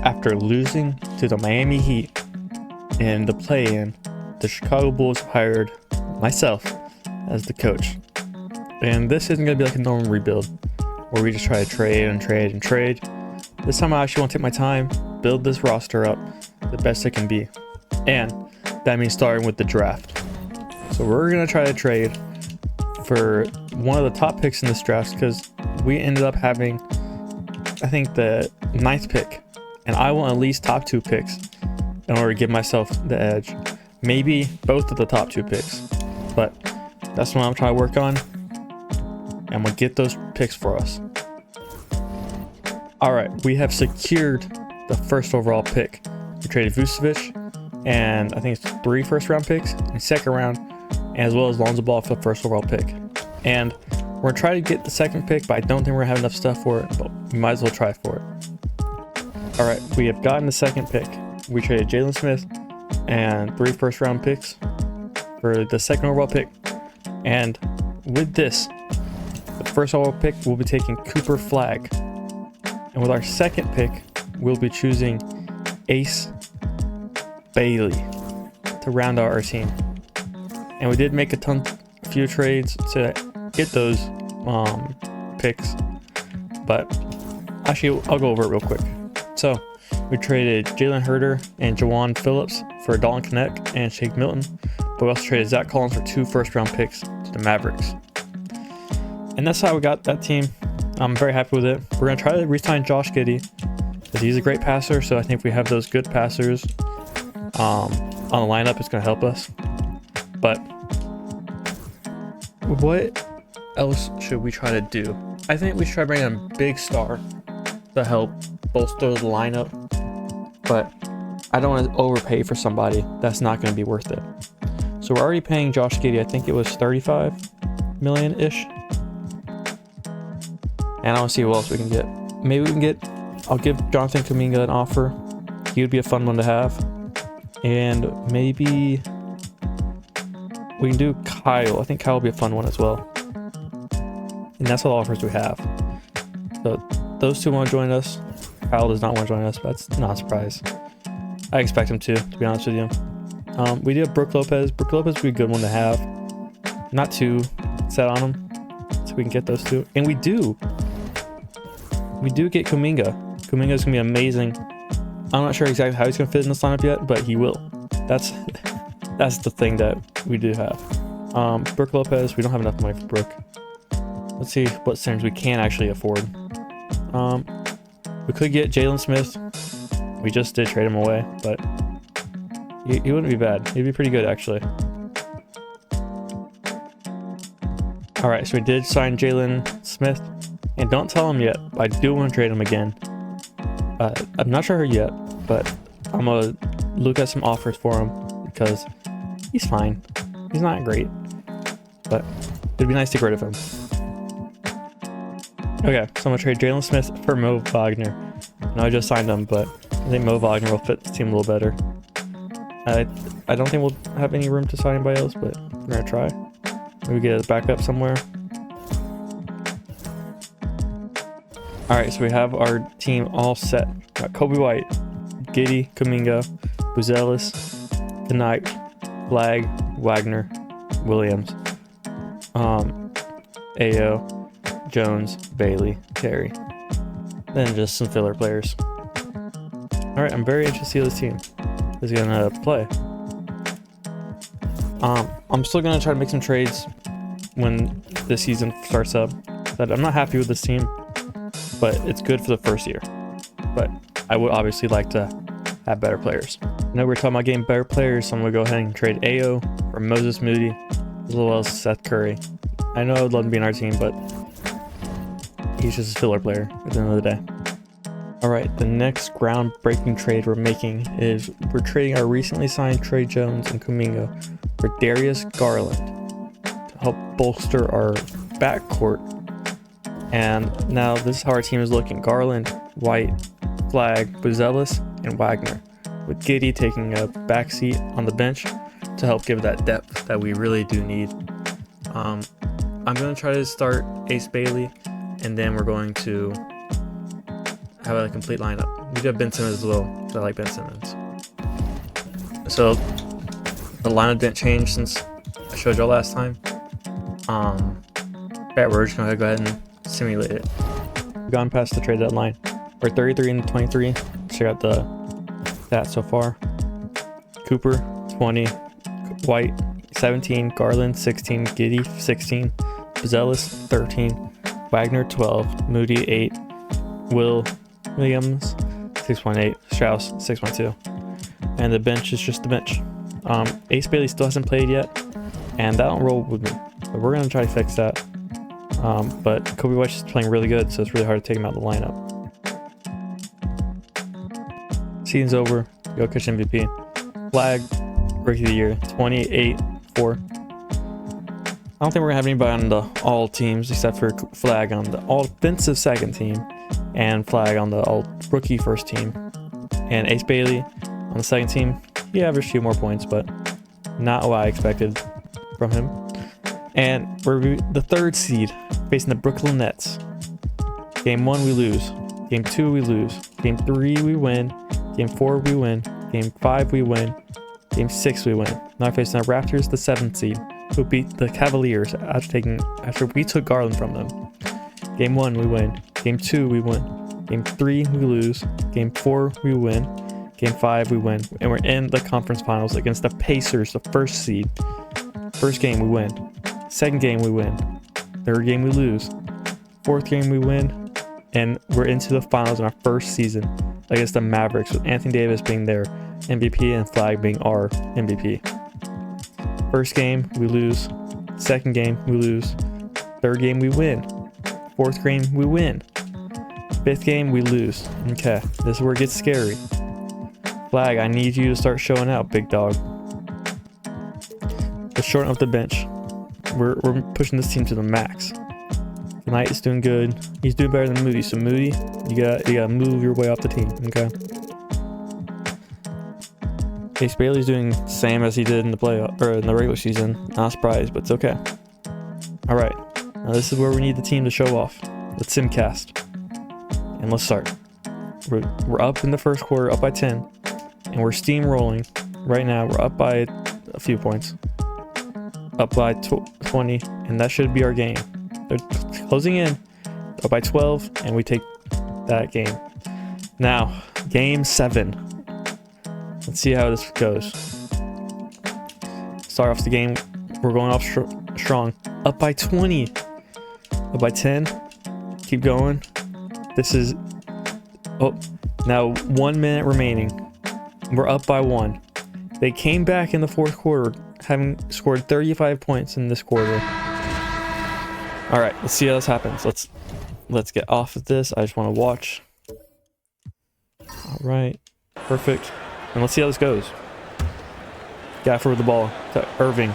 After losing to the Miami Heat in the play-in, the Chicago Bulls hired myself as the coach. And this isn't going to be like a normal rebuild where we just try to trade and trade and trade. This time I actually want to take my time, build this roster up the best it can be. And that means starting with the draft. So we're going to try to trade for one of the top picks in this draft because we ended up having, I think, the 9th pick. And I want at least top 2 picks in order to give myself the edge. Maybe both of the top 2 picks. But that's what I'm trying to work on. And I'm going to get those picks for us. Alright, we have secured the first overall pick. We traded Vucevic and I think it's 3 first-round picks in the second round, as well as Lonzo Ball for the first overall pick. And we're going to try to get the second pick, but I don't think we're going to have enough stuff for it. But we might as well try for it. Alright, we have gotten the second pick. We traded Jalen Smith and 3 first-round picks for the second overall pick. And with this, the first overall pick, we'll be taking Cooper Flagg. And with our second pick, we'll be choosing Ace Bailey to round out our team. And we did make a few trades to get those picks. But actually, I'll go over it real quick. So we traded Jalen Herder and Jawan Phillips for Dalton Knecht and Shake Milton. But we also traded Zach Collins for 2 first-round picks to the Mavericks. And that's how we got that team. I'm very happy with it. We're going to try to re-sign Josh Giddey because he's a great passer. So I think if we have those good passers on the lineup, it's going to help us. But what else should we try to do? I think we should try bringing a big star to help bolster the lineup. But I don't want to overpay for somebody that's not going to be worth it. So we're already paying Josh Giddey. I think it was 35 million-ish. And I want to see what else we can get. Maybe we can get, I'll give Jonathan Kuminga an offer. He would be a fun one to have. And maybe we can do Kyle. I think Kyle will be a fun one as well. And that's all the offers we have. So those 2 want to join us. Kyle does not want to join us, but that's not a surprise. I expect him to be honest with you. We do have Brook Lopez. Brook Lopez would be a good one to have. Not too set on him. So we can get those 2. And we do get Kuminga. Kuminga's gonna be amazing. I'm not sure exactly how he's gonna fit in this lineup yet, but he will. That's the thing that we do have. Brook Lopez, we don't have enough money for Brook. Let's see what centers we can actually afford. We could get Jalen Smith. We just did trade him away, but he wouldn't be bad. He'd be pretty good actually. Alright, so we did sign Jalen Smith. And don't tell him yet, but I do want to trade him again. I'm not sure yet, but I'm going to look at some offers for him because he's fine. He's not great, but it'd be nice to get rid of him. Okay, so I'm going to trade Jalen Smith for Mo Wagner. I just signed him, but I think Mo Wagner will fit the team a little better. I don't think we'll have any room to sign anybody else, but we're going to try. Maybe get a backup somewhere. Alright, so we have our team all set. Got Kobe White, Giddey, Kuminga, Buzelis, Knight, Flagg, Wagner, Williams, Ayo, Jones, Bailey, Terry. Then just some filler players. Alright, I'm very interested to see how this team is gonna play. I'm still gonna try to make some trades when the season starts up. But I'm not happy with this team. But it's good for the first year. But I would obviously like to have better players. I know we're talking about getting better players, so I'm going to go ahead and trade Ayo for Moses Moody, as well as Seth Curry. I know I would love to be in our team, but he's just a filler player at the end of the day. Alright, the next groundbreaking trade we're making is we're trading our recently signed Trey Jones and Kuminga for Darius Garland to help bolster our backcourt. And now this is how our team is looking. Garland, White, Flagg, Buzelis, and Wagner, with Giddey taking a backseat on the bench to help give that depth that we really do need. I'm going to try to start Ace Bailey, and then we're going to have a complete lineup. We got Ben Simmons as well. So I like Ben Simmons. So the lineup didn't change since I showed y'all last time. Yeah, we're just gonna go ahead and simulate it. We've gone past the trade deadline. We're 33 and 23. Check out the stats so far. Cooper 20, White 17, Garland 16, Giddey 16, Buzelis 13, Wagner 12, Moody 8, Williams 6.8, Strauss 6.2. And the bench is just the bench. Ace Bailey still hasn't played yet, and that don't roll with me. So we're gonna try to fix that. But Kobe White's is playing really good, so it's really hard to take him out of the lineup. Season's over. Jokic MVP. Flag Rookie of the Year 28-4. I don't think we're gonna have anybody on the all teams except for Flag on the all offensive second team and Flag on the all rookie first team. And Ace Bailey on the second team. He averaged a few more points, but not what I expected from him. And we're the third seed facing the Brooklyn Nets. Game 1 we lose. Game 2 we lose. Game 3 we win. Game 4 we win. Game 5 we win. Game 6 we win. Now facing the Raptors, the 7th seed, who beat the Cavaliers after we took Garland from them. Game 1 we win. Game 2 we win. Game 3 we lose. Game 4 we win. Game 5 we win. And we're in the conference finals against the Pacers, the first seed. First game we win. Second game we win. Third game we lose. Fourth game we win. And we're into the finals in our first season against the Mavericks, with Anthony Davis being their MVP and Flag being our MVP. First game we lose. Second game we lose. Third game we win. Fourth game we win. Fifth game we lose. Okay, this is where it gets scary. Flag, I need you to start showing out, big dog. Let's shorten up the bench. We're pushing this team to the max. Knight is doing good. He's doing better than Moody. So Moody, you gotta move your way off the team. Okay. Ace Bailey's doing the same as he did in the playoff or in the regular season. Not surprised, but it's okay. All right. Now this is where we need the team to show off. Let's simcast, and let's start. We're up in the first quarter, up by 10, and we're steamrolling. Right now, we're up by a few points. Up by 20, and that should be our game. They're closing in, up by 12, and we take that game. Now, game 7. Let's see how this goes. Start off the game, we're going off strong. Up by 20, up by 10. Keep going. This is, now 1 minute remaining. We're up by 1. They came back in the fourth quarter, having scored 35 points in this quarter. All right, let's see how this happens. Let's get off of this. I just want to watch. All right, perfect. And let's see how this goes. Gafford with the ball to Irving.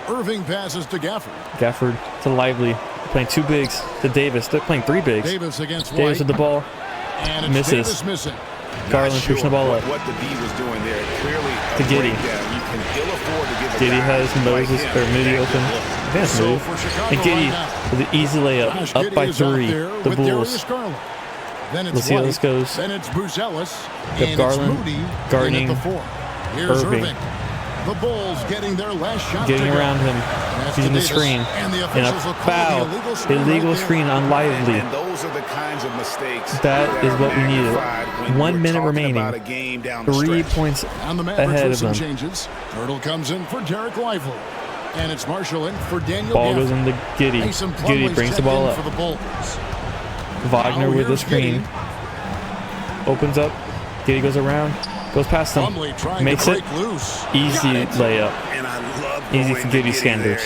Irving passes to Gafford. Gafford to Lively. Playing 2 bigs to Davis. They're playing 3 bigs. Davis against Davis with the ball. And it's misses. Davis missing. Garland pushing the ball up. What the D was doing there, clearly to Giddey. Giddey has Moses or Moody open. Advanced move. And Giddey with an easy layup. Up by 3. The Bulls. Let's see how this goes. Then it's Buzelis. Yep, Garland guarding Irving. The Bulls getting their last shot. Getting around him. Using the screen. And a foul. Illegal screen on Lively. And those are the kinds of mistakes that is what we needed. 1 minute remaining. 3 points ahead of them. Turtle comes in for Derek Lively. And it's Marshall in for Daniel. Ball goes into Giddey. Giddey brings the ball up. Wagner with the screen. Opens up. Giddey goes around. Goes past him. Makes it. Easy layup. Easy for Giddey standards.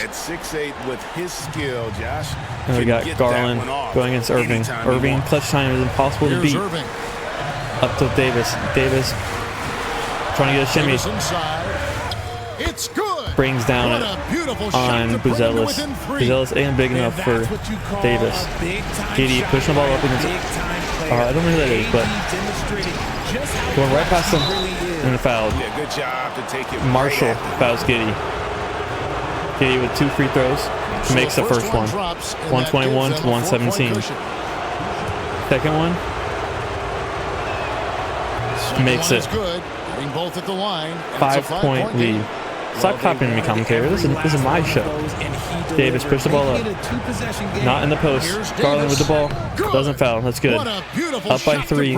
And we got Garland going against Irving. Irving clutch time is impossible to beat. Up to Davis. Davis trying to get a shimmy. It's good. Brings down it on Buzelis. Buzelis ain't big enough for Davis. Giddey pushing the ball up against. I don't know who that is, but going right past him and fouled. Marshall fouls Giddey. Giddey with 2 free throws makes the first one. 121 to 117. Second one. Makes it. Good. Hitting both at the line. And 5-point lead. Stop copying me, commentator. This is my show. Davis pushed the ball up. Not in the post. Garland with the ball. Doesn't foul. That's good. Up by 3.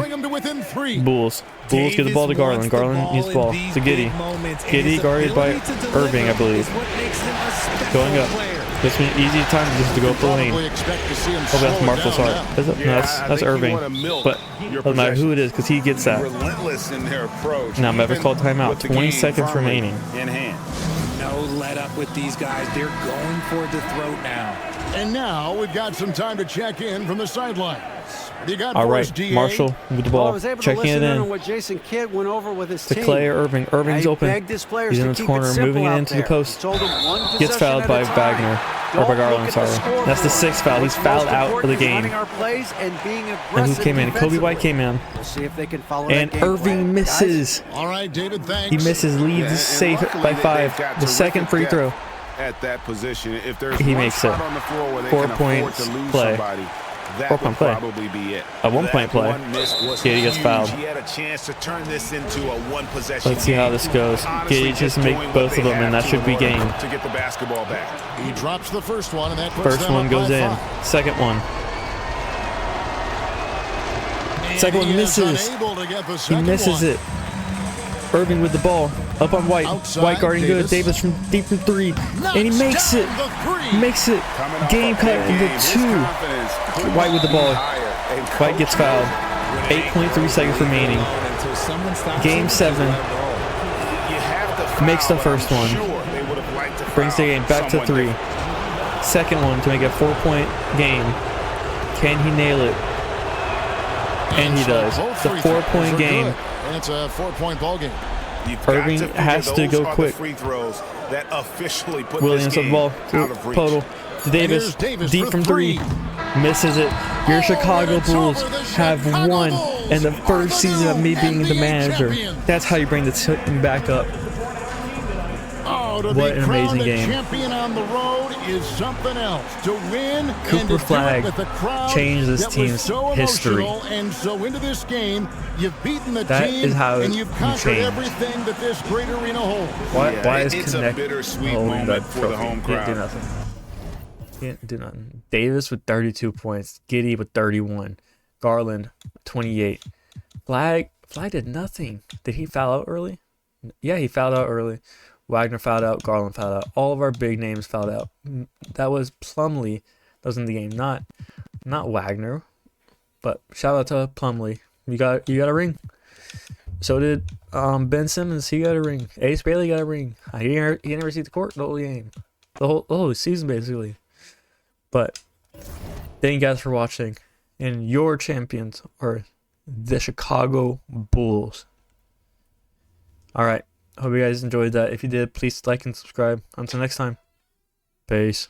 Bulls. Bulls get the ball to Garland. Garland needs the ball to Giddey. Giddey guarded by Irving, I believe. Going up. This is an easy time just to go up the lane. Oh, that's Marshall's heart. No, that's Irving. But doesn't matter who it is because he gets that. Now Mavericks called timeout. 20 seconds remaining. No let up with these guys. They're going for the throat now. And now we've got some time to check in from the sidelines. All right, Marshall with the ball, checking it in. What Jason Kidd went over with his to Clay or Irving. Irving's open. He's in the corner, moving it into the post. Gets fouled by Wagner. Or by Garland, sorry. That's the 6th foul. He's fouled out of the game. And who came in? Kobe White came in. And Irving misses. All right, David, thanks. He misses, leads safe by 5. The second free throw. At that position, if there's he makes it. 4 points play. 4 point play. A 1 point play. Giddey gets fouled. Let's see how this goes. Giddey just make both of them, and that should be game. He drops the first one, and that first one goes in. Second one. Second one misses. He misses it. Irving with the ball. Up on White. White guarding good. Davis from deep from 3. And he makes it. Makes it. Game cut into 2. White with the ball. White gets fouled. 8.3 seconds remaining. Game 7. Makes the first one. Brings the game back to 3. Second one to make a 4-point game. Can he nail it? And he does. It's a 4-point game. And it's a 4-point ball game. Irving has to go quick. Williams with the ball. Total. To Davis. Deep from 3. Misses it. Your Chicago Bulls have won in the first season of me being the manager. That's how you bring the team back up. What an amazing game. Champion on the road is something else. To win Cooper Flag changed this team's history. And so into this game, you've beaten the that team is how and you've conquered changed. everything that this great arena holds. Why is Connect holding that for the home crowd? Can't do nothing. Can't do nothing. Davis with 32 points. Giddey with 31. Garland 28. Flag did nothing. Did he foul out early? Yeah, he fouled out early. Wagner fouled out. Garland fouled out. All of our big names fouled out. That was Plumlee. That was in the game, not Wagner. But shout out to Plumlee. You got a ring. So did Ben Simmons. He got a ring. Ace Bailey got a ring. He never see the court the whole game, the whole season basically. But thank you guys for watching. And your champions are the Chicago Bulls. All right. Hope you guys enjoyed that. If you did, please like and subscribe. Until next time. Peace.